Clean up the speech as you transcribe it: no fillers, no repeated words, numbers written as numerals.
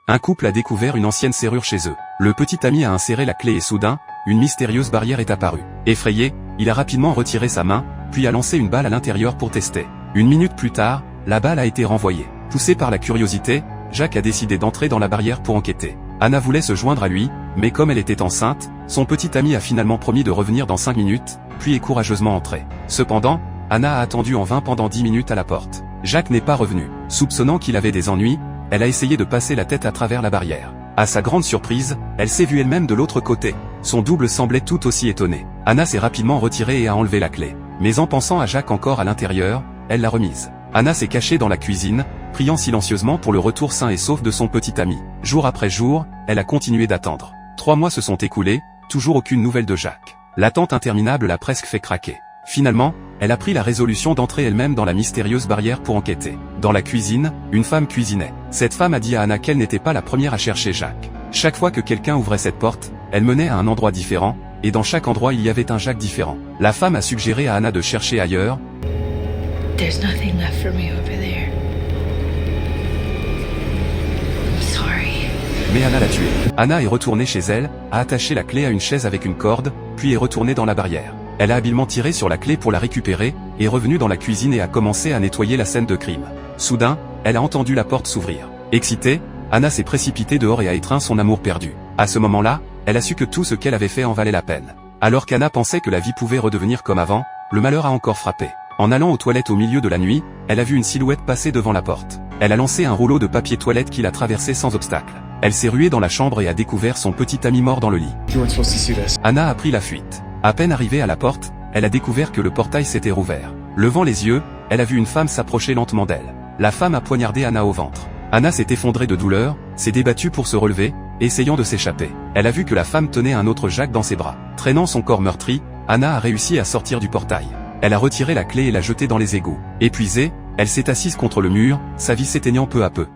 un couple a découvert une ancienne serrure chez eux. Le petit ami a inséré la clé et soudain, une mystérieuse barrière est apparue. Effrayé, il a rapidement retiré sa main, puis a lancé une balle à l'intérieur pour tester. Une minute plus tard, la balle a été renvoyée. Poussé par la curiosité, Jack a décidé d'entrer dans la barrière pour enquêter. Anna voulait se joindre à lui, mais comme elle était enceinte, son petit ami a finalement promis de revenir dans 5 minutes, puis est courageusement entré. Cependant, Anna a attendu en vain pendant 10 minutes à la porte. Jack n'est pas revenu. Soupçonnant qu'il avait des ennuis, elle a essayé de passer la tête à travers la barrière. À sa grande surprise, elle s'est vue elle-même de l'autre côté. Son double semblait tout aussi étonné. Anna s'est rapidement retirée et a enlevé la clé. Mais en pensant à Jack encore à l'intérieur, elle l'a remise. Anna s'est cachée dans la cuisine, priant silencieusement pour le retour sain et sauf de son petit ami. Jour après jour, elle a continué d'attendre. 3 mois se sont écoulés, toujours aucune nouvelle de Jack. L'attente interminable l'a presque fait craquer. Finalement, elle a pris la résolution d'entrer elle-même dans la mystérieuse barrière pour enquêter. Dans la cuisine, une femme cuisinait. Cette femme a dit à Anna qu'elle n'était pas la première à chercher Jack. Chaque fois que quelqu'un ouvrait cette porte, elle menait à un endroit différent, et dans chaque endroit il y avait un Jack différent. La femme a suggéré à Anna de chercher ailleurs. There's nothing left for me over there. I'm sorry. Mais Anna l'a tué. Anna est retournée chez elle, a attaché la clé à une chaise avec une corde, puis est retournée dans la barrière. Elle a habilement tiré sur la clé pour la récupérer, est revenue dans la cuisine et a commencé à nettoyer la scène de crime. Soudain, elle a entendu la porte s'ouvrir. Excitée, Anna s'est précipitée dehors et a étreint son amour perdu. À ce moment-là, elle a su que tout ce qu'elle avait fait en valait la peine. Alors qu'Anna pensait que la vie pouvait redevenir comme avant, le malheur a encore frappé. En allant aux toilettes au milieu de la nuit, elle a vu une silhouette passer devant la porte. Elle a lancé un rouleau de papier toilette qui l'a traversé sans obstacle. Elle s'est ruée dans la chambre et a découvert son petit ami mort dans le lit. Anna a pris la fuite. À peine arrivée à la porte, elle a découvert que le portail s'était rouvert. Levant les yeux, elle a vu une femme s'approcher lentement d'elle. La femme a poignardé Anna au ventre. Anna s'est effondrée de douleur, s'est débattue pour se relever, essayant de s'échapper. Elle a vu que la femme tenait un autre Jack dans ses bras. Traînant son corps meurtri, Anna a réussi à sortir du portail. Elle a retiré la clé et l'a jetée dans les égouts. Épuisée, elle s'est assise contre le mur, sa vie s'éteignant peu à peu.